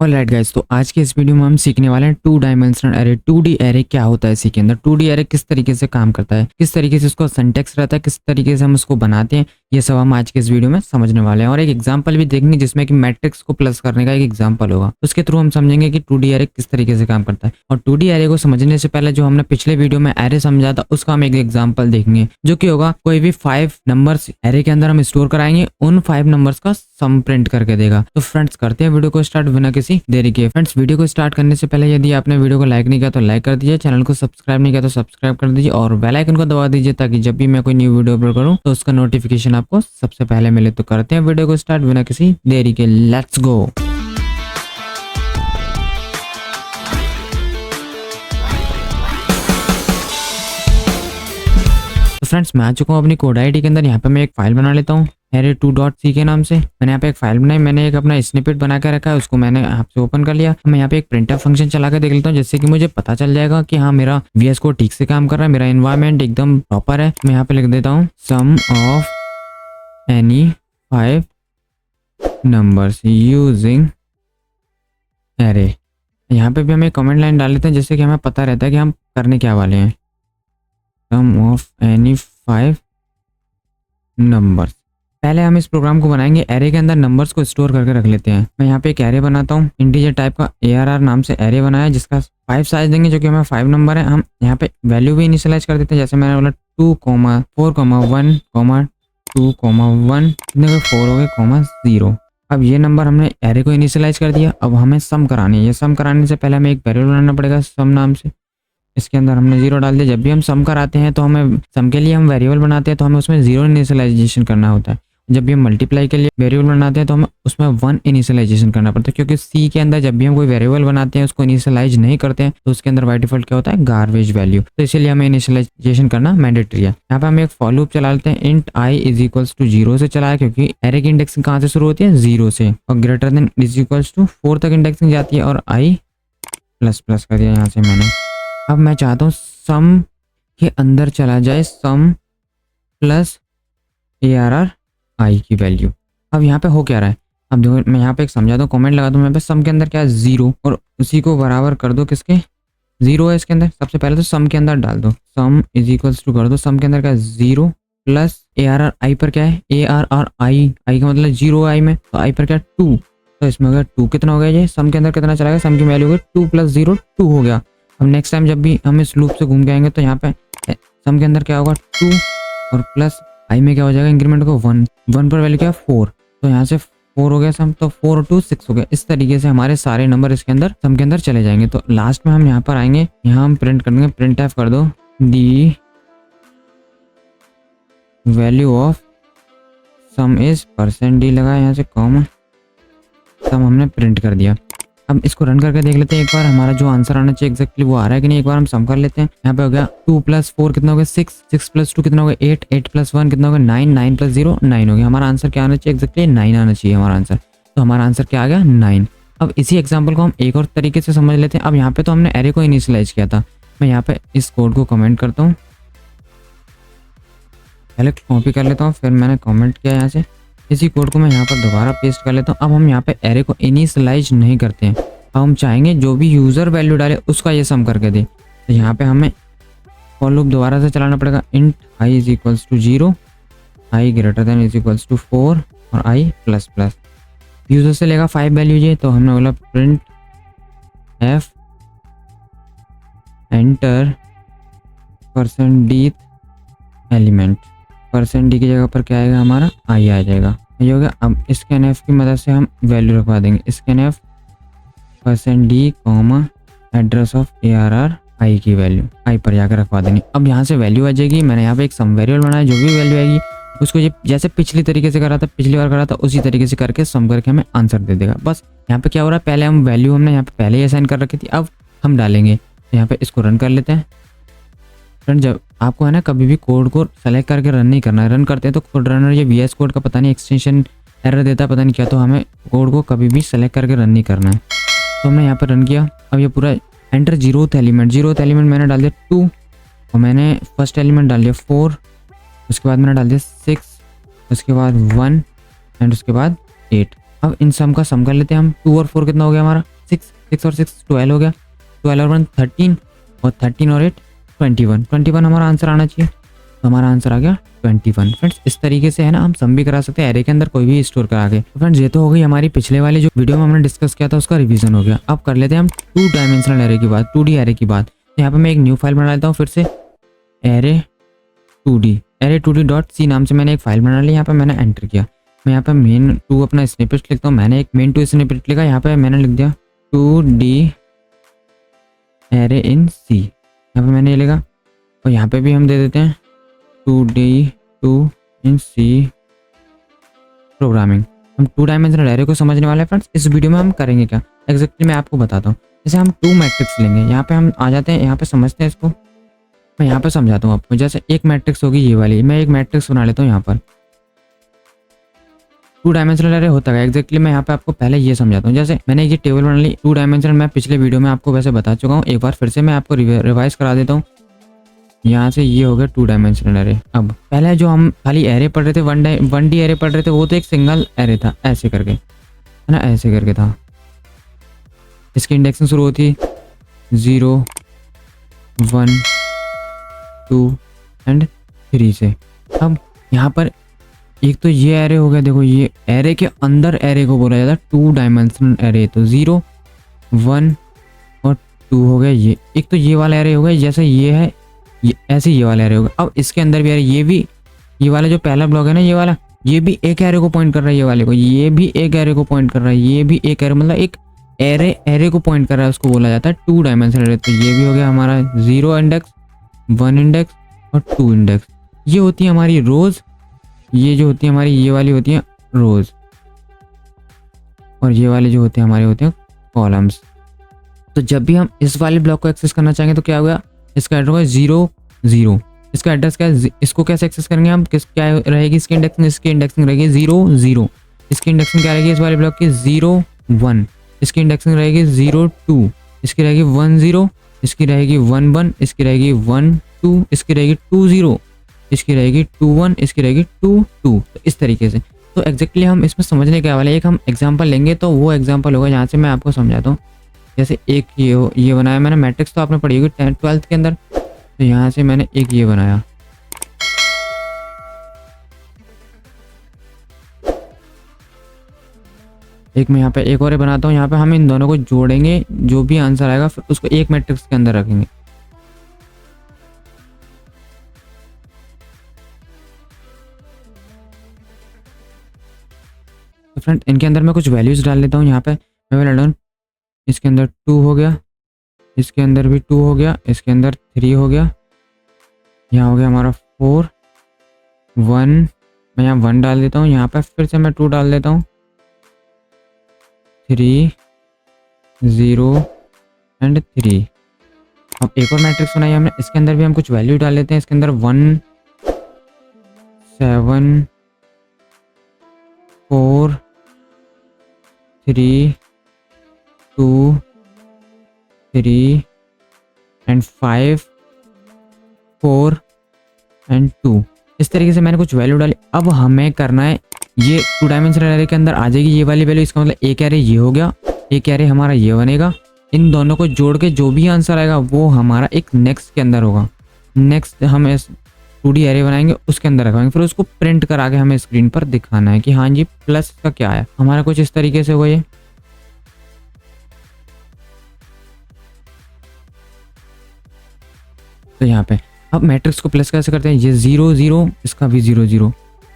Alright guys, तो आज के इस वीडियो में हम सीखने वाले हैं two dimensional array. 2D array क्या होता है इसी के अंदर, 2D एरे किस तरीके से काम करता है, किस तरीके से उसका सिंटैक्स रहता है, किस तरीके से हम उसको बनाते हैं, ये सब हम आज के इस वीडियो में समझने वाले हैं। और एक एग्जांपल भी देखेंगे जिसमें कि मैट्रिक्स को प्लस करने का एक एग्जांपल होगा। उसके थ्रू हम समझेंगे कि 2D एरे किस तरीके से काम करता है। और 2D एरे को समझने से पहले जो हमने पिछले वीडियो में एरे समझा था उसका हम एक एग्जाम्पल देखेंगे, जो कि होगा कोई भी 5 नंबर्स एरे के अंदर हम स्टोर कराएंगे, उन 5 नंबर्स का सम प्रिंट करके देगा। तो फ्रेंड्स करते हैं वीडियो को स्टार्ट बिना किसी देरी के। फ्रेंड्स वीडियो को स्टार्ट करने से पहले यदि आपने वीडियो को लाइक नहीं किया तो लाइक कर दीजिए, चैनल को सब्सक्राइब नहीं किया तो सब्सक्राइब कर दीजिए और बेल आइकन को दबा दीजिए ताकि जब भी मैं कोई न्यू वीडियो अपलोड करूं तो उसका नोटिफिकेशन आपको सबसे पहले मिले। तो करते हैं वीडियो को स्टार्ट बिना किसी देरी के। Let's go. फ्रेंड्स मैं आ चुका हूँ अपनी कोड आईडी के अंदर। यहाँ पे मैं एक फाइल बना लेता हूँ array2.c के नाम से। मैंने यहाँ पे एक फाइल बनाई, मैंने एक अपना स्निपेट बना के रखा है, उसको मैंने आपसे ओपन कर लिया। मैं यहाँ पे एक प्रिंटफ फंक्शन चला के देख लेता हूँ जिससे कि मुझे पता चल जाएगा कि हाँ मेरा VS कोड ठीक से काम कर रहा है, मेरा एनवायरनमेंट एकदम प्रॉपर है। मैं यहाँ पे लिख देता हूँ sum of any 5 numbers using array. यहाँ पे भी हम एक कमेंट लाइन डाल लेते हैं जिससे कि हमें पता रहता है कि हम करने क्या वाले हैं। सम ऑफ एनी 5 नंबर्स। पहले हम इस प्रोग्राम को बनाएंगे, एरे के अंदर नंबर्स को स्टोर करके रख लेते हैं। मैं यहाँ पे एक एरे बनाता हूँ, इंटीजर टाइप का ARR नाम से एरे बनाया जिसका 5 साइज देंगे, जो कि हमें 5 नंबर है। हम यहाँ पे वैल्यू भी इनिशियलाइज कर देते हैं, जैसे मैंने बोला 2, 4, 1, 2, 1 कितने हुए 4 हो गए, 0। अब ये नंबर हमने एरे को इनिशियलाइज कर दिया। अब हमें सम करानी है। ये सम कराने से पहले हमें एक वेरिएबल बनाना पड़ेगा सम नाम से। इसके अंदर हमने 0 डाल दिया। जब भी हम सम कराते हैं तो हमें सम के लिए हम वेरिएबल बनाते हैं तो हमें उसमें 0 इनिशियलाइजेशन करना होता है। जब भी हम मल्टीप्लाई के लिए वेरिएबल बनाते हैं तो हमें उसमें 1 इनिशियलाइजेशन करना पड़ता है, क्योंकि सी के अंदर जब भी हम कोई वेरिएबल बनाते हैं उसको इनिशियलाइज नहीं करते हैं तो उसके अंदर बाय डिफॉल्ट क्या होता है, गार्बेज वैल्यू। तो इसीलिए हमें इनिशियलाइजेशन करना मैंडेटरी है। यहाँ पे हम एक फॉर लूप चला लेते हैं। Int i is equals to 0 से चलाया, क्योंकि एरे की इंडेक्सिंग कहाँ से शुरू होती है, 0 से, और greater than is equals to 4 तक इंडेक्सिंग जाती है, और i प्लस कर दिया यहाँ से मैंने। अब मैं चाहता हूँ सम के अंदर चला जाए सम प्लस ARR i की वैल्यू। अब यहाँ पे हो क्या रहा है, अब देखो मैं यहाँ पे एक समझाता हूँ, कमेंट लगा दूँ। यहाँ पे सम के अंदर क्या है, 0, और उसी को बराबर कर दो किसके, 0 है इसके अंदर। सबसे पहले तो सम के अंदर डाल दो, सम इज इक्वल्स टू कर दो सम के अंदर क्या है 0 प्लस ARR i पर क्या है, ARR i का मतलब 0 i में, तो i पर क्या है 2, तो इसमें हो गया 2। कितना हो गया ये, सम के अंदर कितना चला गया, सम की वैल्यू हो गई 2 + 0 2 हो गया। अब नेक्स्ट टाइम जब भी हम इस लूप से घूम के आएंगे तो यहाँ पे सम के अंदर क्या होगा 2, और प्लस आई में क्या हो जाएगा, इंक्रीमेंट को 1 पर वैल्यू क्या है 4, तो यहाँ से 4 हो गया सम, तो 4 और 2 6 हो गया। इस तरीके से हमारे सारे नंबर इसके अंदर सम के अंदर चले जाएंगे। तो लास्ट में हम यहाँ पर आएंगे, यहाँ हम प्रिंट करेंगे, प्रिंट एफ कर दो the value of sum is %d लगा, यहाँ से कॉमा, सम हमने प्रिंट कर दिया। अब इसको रन करके देख लेते हैं एक बार, हमारा जो आंसर आना चाहिए एग्जैक्टली वो आ रहा है कि नहीं। एक बार हम सम कर लेते हैं। यहाँ पे हो गया 2 + 4 कितना हो गया 6, 6 + 2 कितना हो गया 8, 8 + 1 कितना हो गया 9, 9 + 0 9 हो गया। हमारा आंसर क्या आना चाहिए, एग्जैक्टली 9 आना चाहिए हमारा आंसर। तो हमारा आंसर क्या आ गया 9। अब इसी एग्जाम्पल को हम एक और तरीके से समझ लेते हैं। अब यहाँ पे तो हमने एरे को इनिशियलाइज किया था। मैं यहाँ पे इस कोड को कमेंट करता हूँ, पहले कॉपी कर लेता हूँ, फिर मैंने कमेंट किया यहाँ से। इसी कोड को मैं यहाँ पर दोबारा पेस्ट कर लेता हूँ। अब हम यहाँ पे एरे को इनिशियलाइज नहीं करते हैं, अब हम चाहेंगे जो भी यूजर वैल्यू डाले उसका ये सम करके दे। तो यहाँ पे हमें फॉर लूप दोबारा से चलाना पड़ेगा। Int i is equals to 0, i greater than is equals to 4, और i प्लस प्लस। यूजर से लेगा 5 वैल्यू ये, तो हमने बोला print f enter %d element. %d की जगह पर क्या आएगा, हमारा i आ जाएगा, ये हो गया। अब scanf की मदद से हम वैल्यू रखवा देंगे, scanf %d, address of ARR i की वैल्यू i पर जाकर रखवा देंगे। अब यहाँ से वैल्यू आ जाएगी। मैंने यहाँ पे एक सम वेरिएबल बनाया, जो भी वैल्यू आएगी उसको ये जैसे पिछली तरीके से करा था, पिछली बार करा था उसी तरीके से करके सम करके हमें आंसर दे देगा। बस यहाँ पे क्या हो रहा है, पहले हम वैल्यू हमने यहाँ पे पहले ही असाइन कर रखी थी, अब हम डालेंगे। तो यहाँ पे इसको रन कर लेते हैं। फ्रेंड जब आपको है ना कभी भी कोड को सेलेक्ट करके रन नहीं करना है, रन करते हैं तो कोड रनर ये VS कोड का पता नहीं एक्सटेंशन एरर देता है, पता नहीं क्या, तो हमें कोड को कभी भी सेलेक्ट करके रन नहीं करना है। तो हमने यहाँ पर रन किया। अब ये पूरा एंटर 0th एलिमेंट मैंने डाल दिया 2, और मैंने फर्स्ट एलिमेंट डाल दिया 4, उसके बाद मैंने डाल दिया 6, उसके बाद 1, एंड उसके बाद 8। अब इन सम का सम कर लेते हैं हम। 2 और 4 कितना हो गया हमारा 6, 6 और 6 12 हो गया, 12 और 1 13 और 13 और 8 21, 21 हमारा आंसर आना चाहिए। तो हमारा आंसर आ गया 21। फ्रेंड्स इस तरीके से है ना हम सम भी करा सकते हैं एरे के अंदर कोई भी स्टोर करा के। तो फ्रेंड्स ये तो हो गई हमारी पिछले वाली जो वीडियो में हमने डिस्कस किया था उसका रिवीजन हो गया। अब कर लेते हैं हम 2 डायमेंशनल एरे की बात, 2D एरे की बात। तो यहाँ पे मैं एक न्यू फाइल बना लेता हूँ फिर से, एरे 2D डॉट सी नाम से मैंने एक फाइल बना ली। यहाँ पे मैंने एंटर किया, मैं यहाँ पे मेन टू अपना स्निपेट लिखता हूँ। मैंने एक मेन टू स्निपेट लिखा, यहाँ पे मैंने लिख दिया 2D एरे इन सी, यहाँ पे मैंने ये लिखा। और यहाँ पे भी हम दे देते हैं 2D2 इन सी प्रोग्रामिंग। हम 2 डायमेंशनल एरे को समझने वाले हैं फ्रेंड्स। इस वीडियो में हम करेंगे क्या एग्जैक्टली मैं आपको बताता हूँ। जैसे हम 2 मैट्रिक्स लेंगे, यहाँ पे हम आ जाते हैं, यहाँ पे समझते हैं इसको। मैं यहाँ पे समझाता हूँ आपको। जैसे एक मैट्रिक्स होगी ये वाली, मैं एक मैट्रिक्स बना लेता हूँ यहाँ पर। 2 डायमेंशनल एरे होता है एग्जैक्टली मैं यहाँ पे आपको पहले ये समझाता हूँ। जैसे मैंने ये टेबल बना ली 2 डायमेंशनल, मैं पिछले वीडियो में आपको वैसे बता चुका हूँ, एक बार फिर से मैं आपको रिवाइज करा देता हूँ। यहाँ से ये हो गया 2 डायमेंशनल एरे। अब पहले जो हम खाली एरे पढ़ रहे थे 1D एरे पढ़ रहे थे, वो तो एक सिंगल एरे था ऐसे करके, है ना, ऐसे करके था। इसकी इंडेक्सिंग शुरू होती 0 1 2 एंड 3 से। अब यहाँ पर एक तो ये एरे हो गया, देखो ये एरे के अंदर एरे को बोला जाता है 2 डायमेंशनल एरे। तो 0 1 और 2 हो गया ये। एक तो ये वाला एरे हो गया, जैसे ये है ये ऐसे ये वाला एरे होगा। अब इसके अंदर भी एरे, ये भी ये वाला जो पहला ब्लॉक है ना ये वाला, ये भी एक एरे को पॉइंट कर रहा है, ये वाले को, ये भी एक एरे को पॉइंट कर रहा है, ये भी एक एरे, मतलब एक एरे को पॉइंट कर रहा है, उसको बोला जाता है 2 डायमेंशनल एरे। तो ये भी हो गया हमारा 0 इंडेक्स 1 इंडेक्स और 2 इंडेक्स। ये होती है हमारी रोज, ये जो होती है हमारी ये वाली होती है रोज, और ये वाले जो होते हैं हमारे होते हैं कॉलम्स। तो जब भी हम इस वाले ब्लॉक को एक्सेस करना चाहेंगे तो क्या होगा, इसका एड्रेस होगा 0 0। इसका एड्रेस क्या है, इसको कैसे एक्सेस करेंगे हम, क्या रहेगी इसकी इंडेक्सिंग रहेगी 0 0। इसकी इंडेक्सिंग क्या रहेगी इस वाले ब्लॉक की 0 1। इसकी इंडेक्सिंग रहेगी 0 2। इसकी रहेगी 1 0। इसकी रहेगी 1 1। इसकी रहेगी 1 2। इसकी रहेगी 2 0। इसकी रहेगी 2 1। इसकी रहेगी 2 2। तो इस तरीके से। तो एग्जैक्टली हम इसमें समझने के वाले एक हम एग्जाम्पल लेंगे, तो वो एग्जाम्पल होगा जहाँ से मैं आपको समझाता हूँ। जैसे एक ये बनाया मैंने, मैट्रिक्स तो आपने पढ़ी होगी 12th के अंदर। तो यहाँ से मैंने एक ये बनाया, एक मैं यहाँ पे एक और बनाता हूँ। यहाँ पे हम इन दोनों को जोड़ेंगे, जो भी आंसर आएगा फिर उसको एक मैट्रिक्स के अंदर रखेंगे। तो फ्रेंड इनके अंदर मैं कुछ वैल्यूज डाल लेता हूँ। यहाँ पे मैं डाल दूँ, इसके अंदर 2 हो गया, इसके अंदर भी 2 हो गया, इसके अंदर 3 हो गया, यहाँ हो गया हमारा 4 1। मैं यहाँ 1 डाल देता हूँ, यहाँ पे फिर से मैं 2 डाल देता हूँ, 3 0 एंड 3। अब एक और मैट्रिक्स बनाई हमने, इसके अंदर भी हम कुछ वैल्यू डाल लेते हैं। इसके अंदर 1 7 4 3 2 3 एंड 5 4 एंड 2। इस तरीके से मैंने कुछ वैल्यू डाली। अब हमें करना है, ये 2 डायमेंशनल एरे के अंदर आ जाएगी ये वाली वैल्यू। इसका मतलब एक एरे ये हो गया, एक एरे हमारा ये बनेगा। इन दोनों को जोड़ के जो भी आंसर आएगा वो हमारा एक नेक्स्ट के अंदर होगा। नेक्स्ट हम 2D एरे बनाएंगे, उसके अंदर रखवाएंगे, फिर उसको प्रिंट करा के हमें स्क्रीन पर दिखाना है कि हाँ जी प्लस का क्या है हमारा। कुछ इस तरीके से होगा ये। तो यहाँ पे अब मैट्रिक्स को प्लस कैसे करते हैं, ये 0 0, इसका भी 0 0,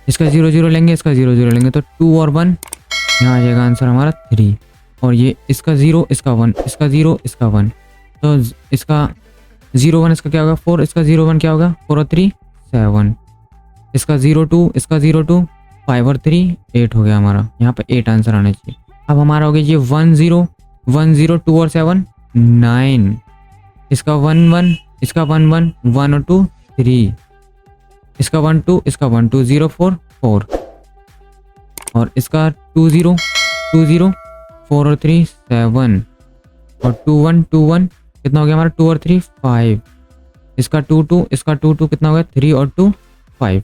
इसका 0 0 लेंगे, इसका 0 0 लेंगे, तो 2 और 1, यहाँ आ जाएगा आंसर हमारा 3। और ये इसका 0, इसका 1, इसका 0, इसका 1, तो इसका 0 1, इसका क्या होगा 4, इसका 0 1 क्या होगा 4 और 3 7, इसका 0 2, इसका 0 2 5 और 3 8 हो गया हमारा। यहाँ पे 8 आंसर आने चाहिए। अब हमारा हो गया ये 1 0 1 0 2 और 7 9, इसका 1 1, इसका 1 1 1 और 2 3, इसका 1 2, इसका 1 2 0 4 4, और इसका 2 0 2 0 4 और 3 7, और 2 1 2 1 कितना हो गया हमारा 2 और 3 5, इसका 2 2, इसका 2 2 कितना हो गया 3 और 2 5।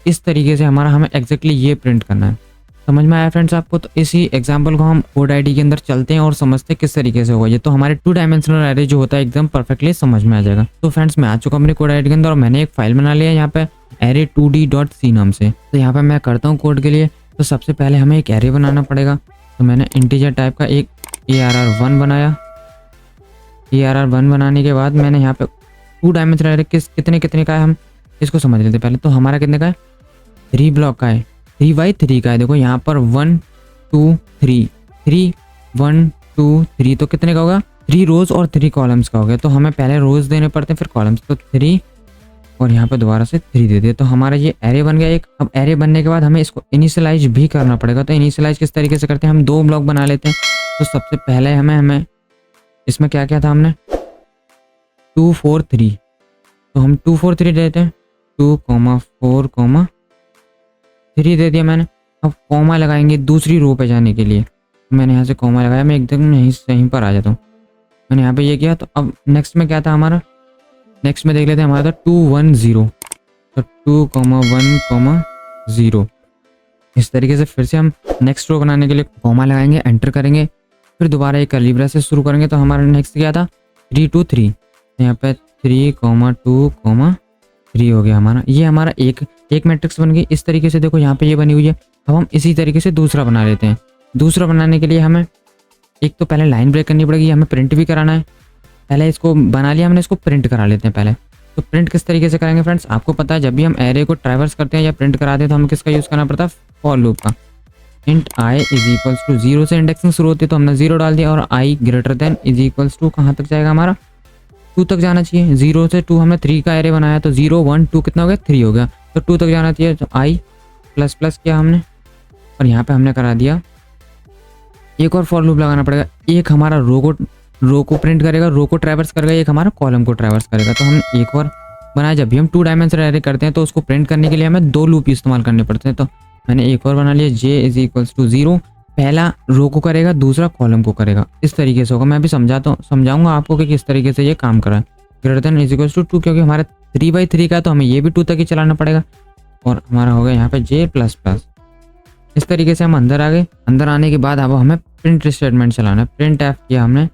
इस तरीके से हमें एग्जैक्टली ये प्रिंट करना है। समझ में आया फ्रेंड्स आपको? तो इसी एग्जांपल को हम कोड आईडी के अंदर चलते हैं और समझते हैं किस तरीके से होगा ये। तो हमारे 2 डायमेंशनल एरे जो होता है एकदम परफेक्टली समझ में आ जाएगा। तो फ्रेंड्स मैं आ चुका हूं अपने कोड आईडी के अंदर और मैंने एक फाइल बना लिया है यहाँ पे array2d.c नाम से। तो यहाँ पे मैं करता हूँ कोड के लिए। तो सबसे पहले हमें एक एरे बनाना पड़ेगा। तो मैंने इंटीजर टाइप का एक arr1 बनाया। arr1 बनाने के बाद मैंने यहाँ पे 2 डायमेंशनल एरे कितने का है हम इसको समझ लेते हैं पहले। तो हमारा कितने का है, 3 ब्लॉक का है, 3x3 का है। देखो यहाँ पर 1 2 3 3 1 2 3 तो कितने का होगा, 3 रोज और 3 कॉलम्स का हो गया। तो हमें पहले रोज देने पड़ते हैं फिर कॉलम्स। तो 3 और यहाँ पे दोबारा से 3 दे दिए। तो हमारा ये एरे बन गया एक। अब एरे बनने के बाद हमें इसको इनिशियलाइज भी करना पड़ेगा। तो इनिशियलाइज किस तरीके से करते हैं, हम 2 ब्लॉक बना लेते हैं। तो सबसे पहले हमें इसमें क्या क्या था, हमने 2 4 3 तो हम 2 4 3 देते हैं, 2 4 3 दे दिया मैंने। अब कॉमा लगाएंगे दूसरी रो पे जाने के लिए। मैंने यहाँ से कॉमा लगाया, मैं एकदम यहीं पर आ जाता हूँ। मैंने यहाँ पे ये किया। तो अब नेक्स्ट में क्या था हमारा, नेक्स्ट में देख लेते हैं हमारा था 2 1 0। तो 2 1 0 इस तरीके से फिर से हम नेक्स्ट रो बनाने के लिए कॉमा लगाएंगे, एंटर करेंगे, फिर दोबारा एक कर्ली ब्रेस से शुरू करेंगे। तो हमारा नेक्स्ट क्या था 3 2 3। यहाँ पे 3 2 3 हो गया हमारा। ये हमारा एक मैट्रिक्स बन गई। इस तरीके से देखो यहाँ पे ये बनी हुई है। अब हम इसी तरीके से दूसरा बना लेते हैं। दूसरा बनाने के लिए हमें एक तो पहले लाइन ब्रेक करनी पड़ेगी, हमें प्रिंट भी कराना है। पहले इसको बना लिया हमने, इसको प्रिंट करा लेते हैं पहले। तो प्रिंट किस तरीके से करेंगे फ्रेंड्स, आपको पता है जब भी हम एरे को ट्रैवर्स करते हैं या प्रिंट कराते हैं तो हमें किसका यूज़ करना पड़ता है, फॉर लूप का। Int i is equals to 0 से इंडेक्सिंग शुरू होती है तो हमने 0 डाल दिया। और i greater than is equals to कहाँ तक जाएगा हमारा, 2 तक जाना चाहिए। 0 से 2 हमने 3 का एरे बनाया तो 0 1 2 कितना हो गया, 3 हो गया। तो 2 तक जाना चाहिए। तो i प्लस प्लस किया हमने और यहाँ पे हमने करा दिया। एक और फॉर लूप लगाना पड़ेगा। एक हमारा रो को प्रिंट करेगा, रो को ट्रैवर्स करेगा, एक हमारा कॉलम को ट्रैवर्स करेगा। तो हम एक और बनाया। जब भी हम 2 डायमेंशनल एरे करते हैं तो उसको प्रिंट करने के लिए हमें 2 लूप इस्तेमाल करने पड़ते हैं। तो मैंने एक और बना लिया, j इज इक्वल्स टू 0। पहला रो को करेगा, दूसरा कॉलम को करेगा। इस तरीके से होगा। मैं अभी समझाऊंगा आपको कि किस तरीके से ये काम कर रहा है। Greater than is equals to 2 क्योंकि हमारा 3/3 का तो हमें ये भी 2 तक ही चलाना पड़ेगा। और हमारा हो गया यहाँ पे j प्लस प्लस। इस तरीके से हम अंदर आ गए। अंदर आने के बाद अब हमें प्रिंट स्टेटमेंट चलाना है। प्रिंट एफ किया हमने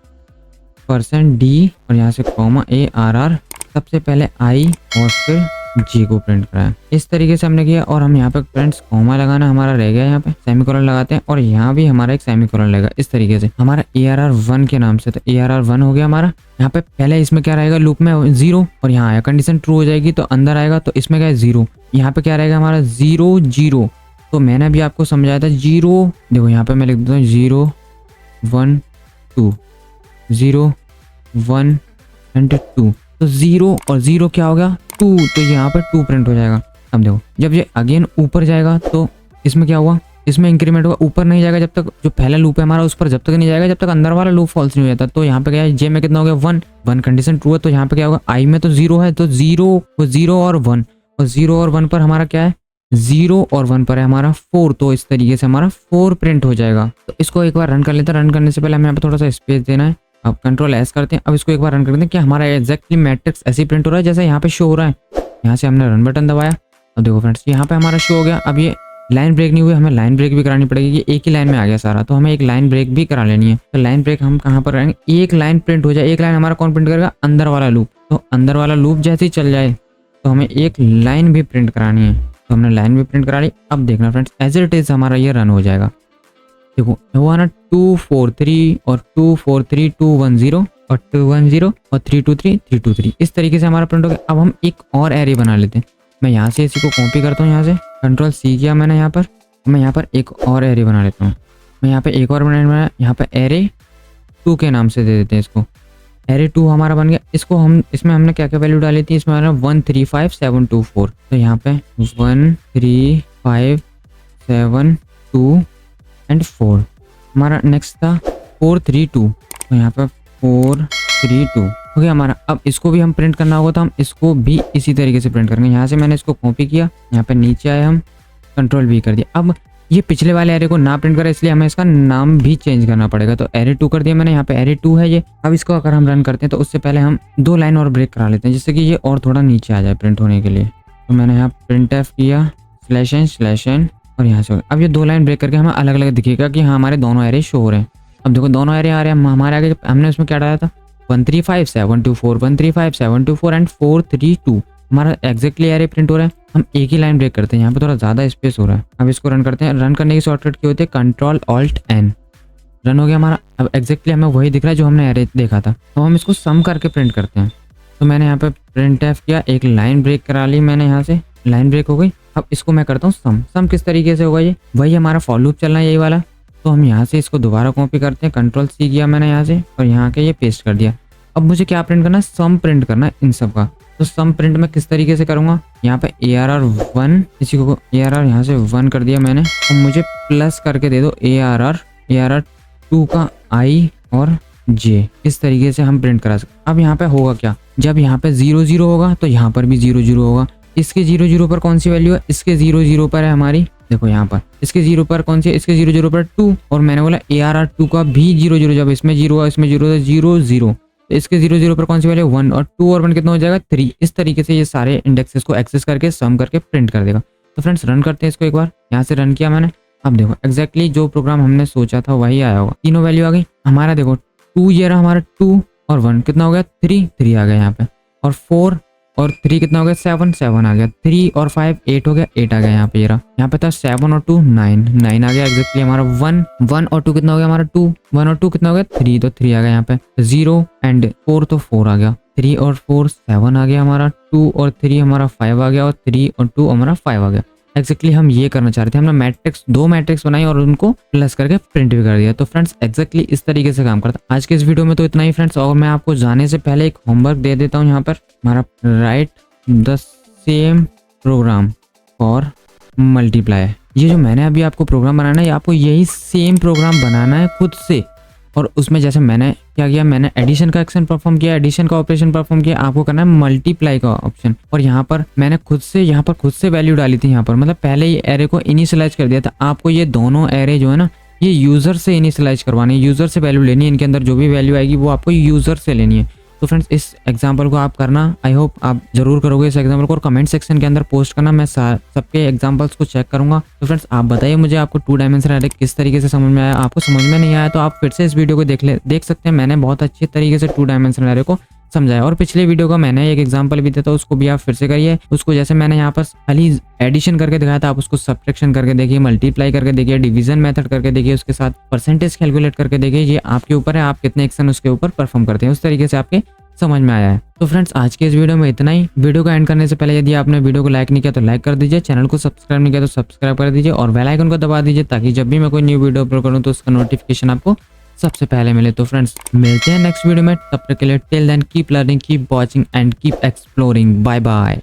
%d और यहाँ से कॉमा arr, सबसे पहले i और फिर j को प्रिंट कराया। इस तरीके से हमने किया। और हम यहाँ पे फ्रेंड्स कॉमा लगाना हमारा रह गया, यहाँ पे सेमीकोलन लगाते हैं और यहाँ भी हमारा एक सेमीकोलन लगेगा। इस तरीके से हमारा arr1 के नाम से। तो arr1 हो गया हमारा। यहाँ पे पहले इसमें क्या रहेगा, लूप में 0 और यहाँ आया कंडीशन ट्रू हो जाएगी तो अंदर आएगा। तो इसमें क्या है 0, यहाँ पे क्या रहेगा हमारा 0 0। तो मैंने अभी आपको समझाया था 0, देखो यहाँ पे मैं लिख देता हूँ 0 1 2 0 1 एंड 2। तो 0 और 0 क्या हो गया 2, तो यहाँ पर 2 प्रिंट हो जाएगा। अब देखो जब ये अगेन ऊपर जाएगा तो इसमें क्या हुआ, इसमें इंक्रीमेंट होगा। ऊपर नहीं जाएगा जब तक, जो पहला लूप है हमारा उस पर जब तक नहीं जाएगा जब तक अंदर वाला लूप फॉल्स नहीं हो जाता। तो यहाँ पे क्या है, जे में कितना हो गया 1 कंडीशन ट्रू है। तो यहाँ पे क्या होगा, आई में तो 0 है तो 0 और 1 और 0 और 1 पर हमारा क्या है, 0 और 1 पर है हमारा 4। तो इस तरीके से हमारा 4 प्रिंट हो जाएगा। तो इसको एक बार रन कर लेते हैं। रन करने से पहले हमें यहाँ पे थोड़ा सा स्पेस देना है। अब कंट्रोल एस करते हैं। अब इसको एक बार रन करते हैं कि हमारा एग्जैक्टली मैट्रिक्स ऐसे ही प्रिंट हो रहा है जैसे यहाँ पे शो हो रहा है। यहाँ से हमने रन बटन दबाया। अब देखो फ्रेंड्स यहाँ पे हमारा शो हो गया। अब ये लाइन ब्रेक नहीं हुई, हमें लाइन ब्रेक भी करानी पड़ेगी। ये एक ही लाइन में आ गया सारा, तो हमें एक लाइन ब्रेक भी करा लेनी है। तो लाइन ब्रेक हम कहाँ पर रहेंगे, एक लाइन प्रिंट हो जाए। एक लाइन हमारा कौन प्रिंट करेगा, अंदर वाला लूप। तो अंदर वाला लूप जैसे ही चल जाए तो हमें एक लाइन भी प्रिंट करानी है। तो हमने लाइन भी प्रिंट करा ली। अब देखना फ्रेंड्स एज इट इज हमारा ये रन हो जाएगा। देखो हुआ ना 2 4 3 और 2 4 3 2 1 0 और 2 1 0 और 3 2 3 3 2 3। इस तरीके से हमारा प्रिंट हो गया। अब हम एक और एरे बना लेते हैं। मैं यहाँ से इसी को कॉपी करता हूँ, यहाँ से कंट्रोल सी किया मैंने यहाँ पर। मैं यहाँ पर एक और एरे बना लेता हूँ। मैं यहाँ पे एक और बनाया, यहाँ पे एरे 2 के नाम से दे देते हैं इसको। एरे 2 हमारा बन गया। इसको हम इसमें हमने क्या क्या वैल्यू डाली थी, इसमें हमारा 1 3 5 7 2 4। तो यहाँ पे 1 3 5 7 2 एंड 4। हमारा नेक्स्ट था 4 3 2। तो यहाँ पे 4 3 2 हो गया हमारा। अब इसको भी हम प्रिंट करना होगा तो हम इसको भी इसी तरीके से प्रिंट करेंगे। यहाँ से मैंने इसको कॉपी किया, यहाँ पे नीचे आए, हम कंट्रोल भी कर दिया। अब ये पिछले वाले एरे को ना प्रिंट करें इसलिए हमें इसका नाम भी चेंज करना पड़ेगा। तो एरे 2 कर दिया मैंने, यहाँ पे एरे 2 है ये। अब इसको अगर हम रन करते हैं तो उससे पहले हम 2 लाइन और ब्रेक करा लेते हैं जिससे कि ये और थोड़ा नीचे आ जाए प्रिंट होने के लिए। तो मैंने यहाँ प्रिंट एफ किया /n/n और यहाँ से अब ये 2 लाइन ब्रेक करके हमें अलग अलग दिखेगा कि हाँ हमारे दोनों एरे शो हो रहे हैं। अब देखो दोनों एरे आ रहे हैं, हमारे आगे हमने उसमें क्या डाला था 135 724 135 724 एंड 432 हमारा एग्जैक्टली एरे प्रिंट हो रहा है। हम एक ही लाइन ब्रेक करते हैं, यहाँ पे थोड़ा ज्यादा स्पेस हो रहा है। अब इसको रन करते हैं। रन करने की शॉर्टकट क्या होती है Ctrl+Alt+N। रन हो गया हमारा। अब एग्जैक्टली हमें वही दिख रहा है जो हमने एरे देखा था। अब हम इसको सम करके प्रिंट करते हैं। तो मैंने यहाँ पे प्रिंट एफ किया, एक लाइन ब्रेक करा ली मैंने, यहाँ से लाइन ब्रेक हो गई। अब इसको मैं करता हूँ सम किस तरीके से होगा, ये वही हमारा फॉर लूप चलना है यही वाला। तो हम यहाँ से इसको दोबारा कॉपी करते हैं, Ctrl+C किया मैंने यहाँ से और यहाँ के ये पेस्ट कर दिया। अब मुझे क्या प्रिंट करना है, सम प्रिंट करना है इन सब का। तो सम प्रिंट मैं किस तरीके से करूंगा, यहाँ पे ARR1 इसी को ARR यहाँ से 1 कर दिया मैंने। अब मुझे प्लस करके दे दो ARR2 का I और J। इस तरीके से हम प्रिंट करा सकते। अब यहाँ पे होगा क्या, जब यहाँ पे 0 0 होगा तो यहाँ पर भी 0 0 होगा। इसके 0 0 पर कौन सी वैल्यू है, इसके 0 0 पर है हमारी, देखो यहाँ पर इसके 0 पर कौन सी है, इसके 0 0 पर 2। और मैंने बोला ARR2 का भी 0 0, जब इसमें 0 है इसमें 0 है 0 0। तो इसके 0 0 पर कौन सी वैल्यू 1 और 2 और 1 कितना हो जाएगा 3। इस तरीके से ये सारे इंडेक्सेस को एक्सेस करके सम करके प्रिंट कर देगा। तो फ्रेंड्स रन करते हैं इसको एक बार, यहाँ से रन किया मैंने। अब देखो एग्जैक्टली जो प्रोग्राम हमने सोचा था वही आया होगा। तीनों वैल्यू आ गई हमारा। देखो 2 ये रहा हमारा 2 और 1 कितना हो गया 3 आ गया यहाँ पे। और 4 और 3 कितना हो गया 7 आ गया। 3 और 5 8 हो गया 8 आ गया यहाँ पे। ये रहा यहाँ पे था 7 और 2 9 आ गया एग्जैक्टली हमारा। 1 और 2 कितना हो गया हमारा 2। 1 और 2 कितना हो गया 3, तो 3 आ गया यहाँ पे। 0 एंड 4 तो 4 आ गया। 3 और 4 7 आ गया हमारा। 2 और 3 हमारा 5 आ गया और 3 और 2 हमारा 5 आ गया। एग्जैक्टली हम ये करना चाह रहे थे। हमने मैट्रिक्स 2 मैट्रिक्स बनाई और उनको प्लस करके प्रिंट भी कर दिया। तो फ्रेंड्स एग्जैक्टली इस तरीके से काम करता है। आज के इस वीडियो में तो इतना ही फ्रेंड्स। और मैं आपको जाने से पहले एक होमवर्क दे देता हूँ यहाँ पर। हमारा right the same programme for multiply. ये जो मैंने अभी आपको प्रोग्राम बनाना है, आपको यही सेम प्रोग्राम बनाना है खुद से। और उसमें जैसे मैंने क्या किया, मैंने एडिशन का एक्शन परफॉर्म किया, एडिशन का ऑपरेशन परफॉर्म किया। आपको करना है मल्टीप्लाई का ऑप्शन। और यहाँ पर मैंने खुद से वैल्यू डाली थी यहाँ पर, मतलब पहले ही एरे को इनिशियलाइज कर दिया था। आपको ये दोनों एरे जो है ना, ये यूजर से इनिशियलाइज करवानी है, यूजर से वैल्यू लेनी है। इनके अंदर जो भी वैल्यू आएगी वो आपको यूजर से लेनी है। तो फ्रेंड्स इस एग्जाम्पल को आप करना, आई होप आप जरूर करोगे इस एग्जाम्पल को, और कमेंट सेक्शन के अंदर पोस्ट करना। मैं सबके एग्जाम्पल्स को चेक करूंगा। तो फ्रेंड्स आप बताइए मुझे आपको 2 डायमेंशनल एरे किस तरीके से समझ में आया। आपको समझ में नहीं आया तो आप फिर से इस वीडियो को देख सकते हैं। मैंने बहुत अच्छे तरीके से 2 डायमेंशनल एरे को समझाया। और पिछले वीडियो का मैंने एक एग्जांपल भी दिया था, उसको भी आप फिर से करिए। उसको जैसे मैंने यहाँ पर खाली एडिशन करके दिखाया था, आप उसको सब्ट्रैक्शन करके देखिए, मल्टीप्लाई करके देखिए, डिवीजन मेथड करके देखिए, उसके साथ परसेंटेज कैलकुलेट करके देखिए। ये आपके ऊपर है, आप कितने एक्शन उसके ऊपर परफॉर्म करते हैं। उस तरीके से आपके समझ में आया है। तो फ्रेंड्स आज के इस वीडियो में इतना ही। वीडियो को एंड करने से पहले यदि आपने वीडियो को लाइक नहीं किया तो लाइक कर दीजिए, चैनल को सब्सक्राइब नहीं किया तो सब्सक्राइब कर दीजिए और बेल आइकन को दबा दीजिए, ताकि जब भी मैं कोई न्यू वीडियो अपलोड करूँ तो उसका नोटिफिकेशन आपको सबसे पहले मिले। तो फ्रेंड्स मिलते हैं नेक्स्ट वीडियो में, तब तक के लिए till then keep learning, keep watching and keep exploring. Bye bye.